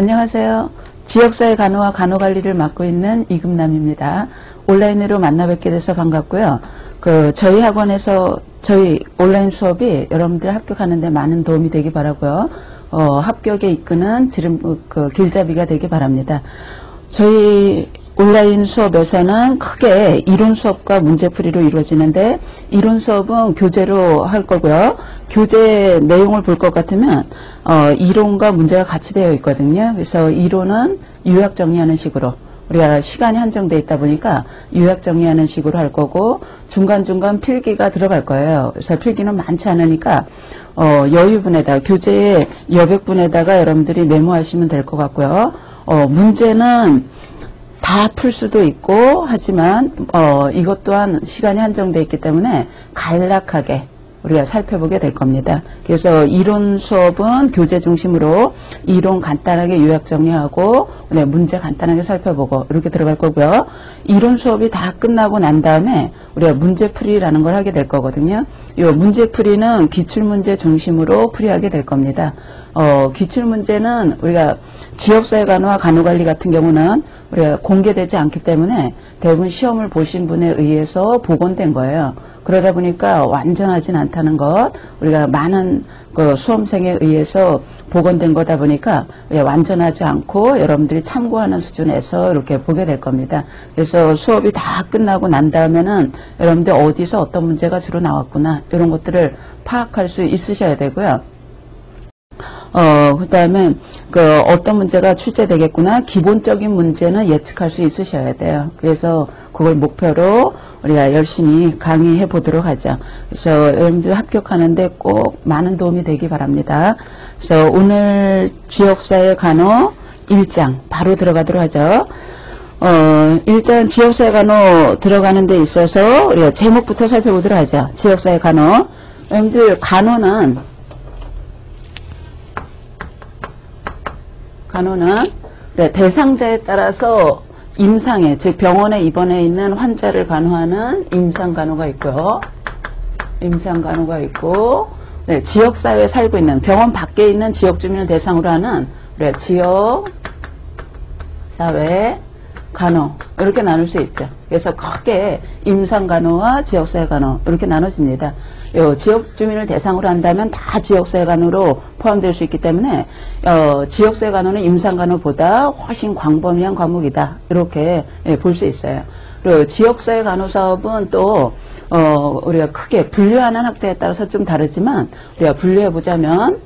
안녕하세요. 지역사회 간호와 간호관리를 맡고 있는 이금남입니다. 온라인으로 만나 뵙게 돼서 반갑고요. 저희 학원에서 저희 온라인 수업이 여러분들 합격하는 데 많은 도움이 되기 바라고요. 합격에 이끄는 길잡이가 되기 바랍니다. 저희 온라인 수업에서는 크게 이론 수업과 문제풀이로 이루어지는데, 이론 수업은 교재로 할 거고요. 교재 내용을 볼 것 같으면 이론과 문제가 같이 되어 있거든요. 그래서 이론은 요약 정리하는 식으로, 우리가 시간이 한정되어 있다 보니까 요약 정리하는 식으로 할 거고, 중간중간 필기가 들어갈 거예요. 그래서 필기는 많지 않으니까 여유분에다가, 교재의 여백분에다가 여러분들이 메모하시면 될 것 같고요. 문제는 다 풀 수도 있고 하지만 이것 또한 시간이 한정되어 있기 때문에 간략하게 우리가 살펴보게 될 겁니다. 그래서 이론 수업은 교재 중심으로 이론 간단하게 요약 정리하고 문제 간단하게 살펴보고 이렇게 들어갈 거고요. 이론 수업이 다 끝나고 난 다음에 우리가 문제풀이라는 걸 하게 될 거거든요. 이 문제풀이는 기출문제 중심으로 풀이하게 될 겁니다. 기출문제는 우리가 지역사회 간호와 간호관리 같은 경우는 우리가 공개되지 않기 때문에 대부분 시험을 보신 분에 의해서 복원된 거예요. 그러다 보니까 완전하진 않다는 것, 우리가 많은 수험생에 의해서 복원된 거다 보니까 완전하지 않고 여러분들이 참고하는 수준에서 이렇게 보게 될 겁니다. 그래서 수업이 다 끝나고 난 다음에는 여러분들 어디서 어떤 문제가 주로 나왔구나 이런 것들을 파악할 수 있으셔야 되고요. 그 다음에 어떤 문제가 출제되겠구나, 기본적인 문제는 예측할 수 있으셔야 돼요. 그래서 그걸 목표로 우리가 열심히 강의해 보도록 하죠. 그래서 여러분들 합격하는데 꼭 많은 도움이 되기 바랍니다. 그래서 오늘 지역사회 간호 1장 바로 들어가도록 하죠. 일단 지역사회 간호 들어가는 데 있어서 우리가 제목부터 살펴보도록 하죠. 지역사회 간호. 여러분들 간호는 대상자에 따라서 임상에, 즉 병원에 입원해 있는 환자를 간호하는 임상간호가 있고요. 임상간호가 있고, 지역사회에 살고 있는, 병원 밖에 있는 지역주민을 대상으로 하는 지역사회 간호, 이렇게 나눌 수 있죠. 그래서 크게 임상간호와 지역사회 간호 이렇게 나눠집니다. 지역 주민을 대상으로 한다면 다 지역사회 간호로 포함될 수 있기 때문에 지역사회 간호는 임상간호보다 훨씬 광범위한 과목이다, 이렇게 볼 수 있어요. 그리고 지역사회 간호 사업은 또 우리가 크게 분류하는 학자에 따라서 좀 다르지만, 우리가 분류해 보자면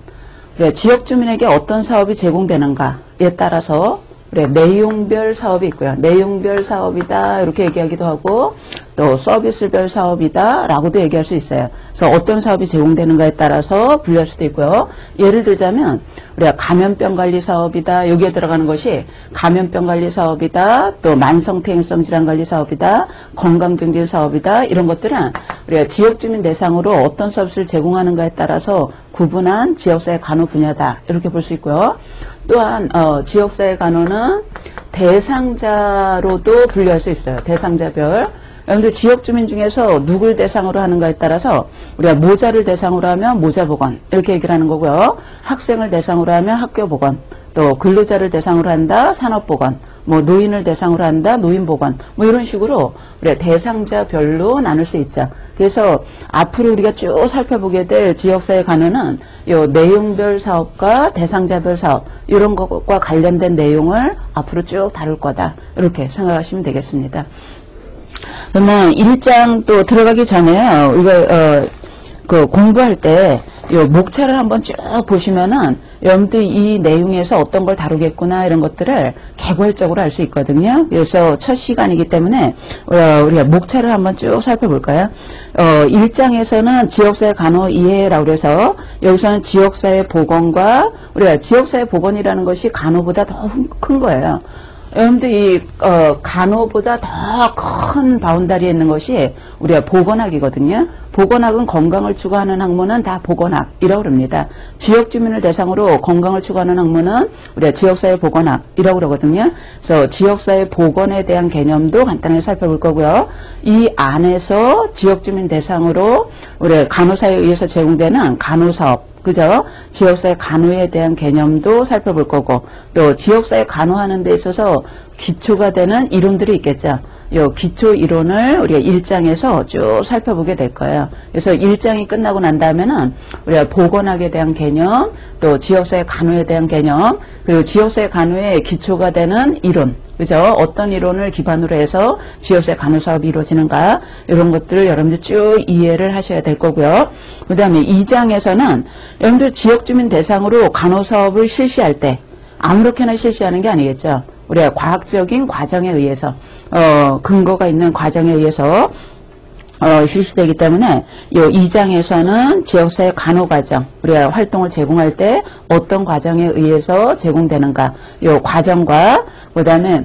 지역 주민에게 어떤 사업이 제공되는가에 따라서 내용별 사업이 있고요. 내용별 사업이다 이렇게 얘기하기도 하고, 또 서비스별 사업이다 라고도 얘기할 수 있어요. 그래서 어떤 사업이 제공되는가에 따라서 분류할 수도 있고요. 예를 들자면 우리가 감염병 관리 사업이다, 여기에 들어가는 것이 감염병 관리 사업이다, 또 만성퇴행성 질환 관리 사업이다, 건강증진 사업이다, 이런 것들은 우리가 지역주민 대상으로 어떤 서비스를 제공하는가에 따라서 구분한 지역사회 간호 분야다, 이렇게 볼 수 있고요. 또한 지역사회 간호는 대상자로도 분류할 수 있어요. 대상자별. 여러분들 지역주민 중에서 누굴 대상으로 하는가에 따라서 우리가 모자를 대상으로 하면 모자보건 이렇게 얘기를 하는 거고요. 학생을 대상으로 하면 학교보건, 또 근로자를 대상으로 한다 산업보건, 노인을 대상으로 한다 노인보건, 이런 식으로 우리가 대상자별로 나눌 수 있죠. 그래서 앞으로 우리가 쭉 살펴보게 될 지역사회 간호는 요 내용별 사업과 대상자별 사업, 이런 것과 관련된 내용을 앞으로 쭉 다룰 거다, 이렇게 생각하시면 되겠습니다. 그러면 1장 또 들어가기 전에 우리가 공부할 때 이 목차를 한번 쭉 보시면은 여러분들이 이 내용에서 어떤 걸 다루겠구나 이런 것들을 개괄적으로 알 수 있거든요. 그래서 첫 시간이기 때문에 우리가 목차를 한번 쭉 살펴볼까요? 1장에서는 지역사회 간호 이해라고 해서 여기서는 지역사회 보건과, 우리가 지역사회 보건이라는 것이 간호보다 더 큰 거예요. 여러분들이 간호보다 더 큰 바운다리에 있는 것이 우리가 보건학이거든요. 보건학은 건강을 추구하는 학문은 다 보건학이라고 그럽니다. 지역 주민을 대상으로 건강을 추구하는 학문은 우리가 지역사회 보건학이라고 그러거든요. 그래서 지역사회 보건에 대한 개념도 간단하게 살펴볼 거고요. 이 안에서 지역 주민 대상으로 우리 간호사에 의해서 제공되는 간호사업, 그죠? 지역사회 간호에 대한 개념도 살펴볼 거고, 또 지역사회 간호하는 데 있어서 기초가 되는 이론들이 있겠죠. 요 기초 이론을 우리가 1장에서 쭉 살펴보게 될 거예요. 그래서 1장이 끝나고 난 다음에는 우리가 보건학에 대한 개념, 또 지역사회 간호에 대한 개념, 그리고 지역사회 간호의 기초가 되는 이론, 그죠? 어떤 이론을 기반으로 해서 지역사회 간호 사업이 이루어지는가, 이런 것들을 여러분들 쭉 이해를 하셔야 될 거고요. 그 다음에 2장에서는 여러분들 지역주민 대상으로 간호 사업을 실시할 때 아무렇게나 실시하는 게 아니겠죠. 우리가 과학적인 과정에 의해서, 근거가 있는 과정에 의해서 실시되기 때문에 이 2장에서는 지역사회 간호 과정, 우리가 활동을 제공할 때 어떤 과정에 의해서 제공되는가, 이 과정과 그다음에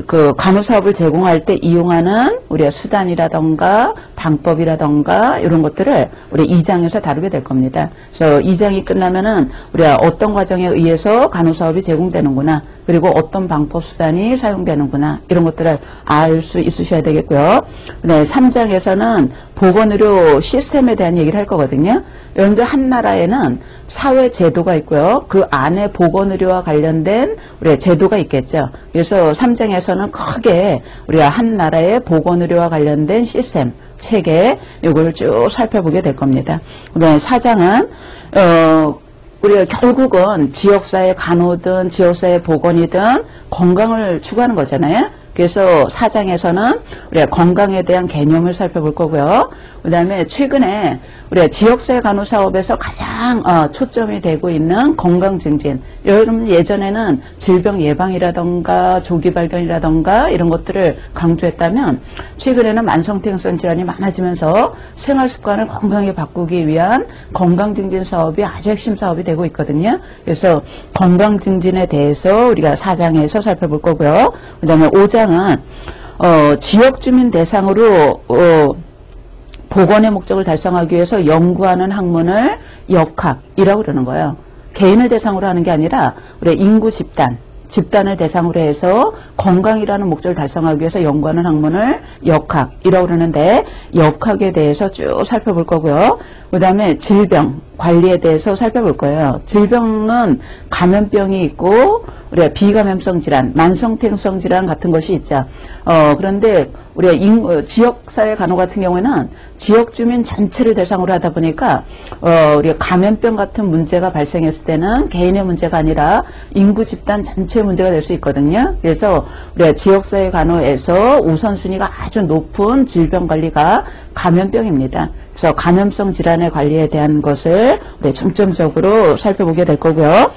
그 간호 사업을 제공할 때 이용하는 우리가 수단이라던가 방법이라던가 이런 것들을 우리 2장에서 다루게 될 겁니다. 그래서 2장이 끝나면은 우리가 어떤 과정에 의해서 간호 사업이 제공되는구나, 그리고 어떤 방법 수단이 사용되는구나, 이런 것들을 알 수 있으셔야 되겠고요. 네, 3장에서는 보건의료 시스템에 대한 얘기를 할 거거든요. 여러분들 한 나라에는 사회 제도가 있고요. 그 안에 보건의료와 관련된 우리가 제도가 있겠죠. 그래서 3장에서는 크게 우리가 한 나라의 보건의료와 관련된 시스템, 체계, 이걸 쭉 살펴보게 될 겁니다. 그다음에 4장은 우리가 결국은 지역사회 간호든 지역사회 보건이든 건강을 추구하는 거잖아요. 그래서 4장에서는 우리가 건강에 대한 개념을 살펴볼 거고요. 그 다음에 최근에 우리가 지역사회 간호 사업에서 가장 초점이 되고 있는 건강 증진. 여러분 예전에는 질병 예방이라던가 조기 발견이라던가 이런 것들을 강조했다면 최근에는 만성태행성 질환이 많아지면서 생활 습관을 건강하게 바꾸기 위한 건강 증진 사업이 아주 핵심 사업이 되고 있거든요. 그래서 건강 증진에 대해서 우리가 4장에서 살펴볼 거고요. 그 다음에 5장은 지역 주민 대상으로 보건의 목적을 달성하기 위해서 연구하는 학문을 역학이라고 그러는 거예요. 개인을 대상으로 하는 게 아니라 우리 인구 집단을 대상으로 해서 건강이라는 목적을 달성하기 위해서 연구하는 학문을 역학이라고 그러는데, 역학에 대해서 쭉 살펴볼 거고요. 그 다음에 질병 관리에 대해서 살펴볼 거예요. 질병은 감염병이 있고 우리가 비감염성 질환, 만성태행성 질환 같은 것이 있죠. 그런데 우리가 지역사회 간호 같은 경우에는 지역 주민 전체를 대상으로 하다 보니까 우리가 감염병 같은 문제가 발생했을 때는 개인의 문제가 아니라 인구 집단 전체 문제가 될 수 있거든요. 그래서 우리가 지역사회 간호에서 우선순위가 아주 높은 질병 관리가 감염병입니다. 그래서 감염성 질환의 관리에 대한 것을 우리 중점적으로 살펴보게 될 거고요.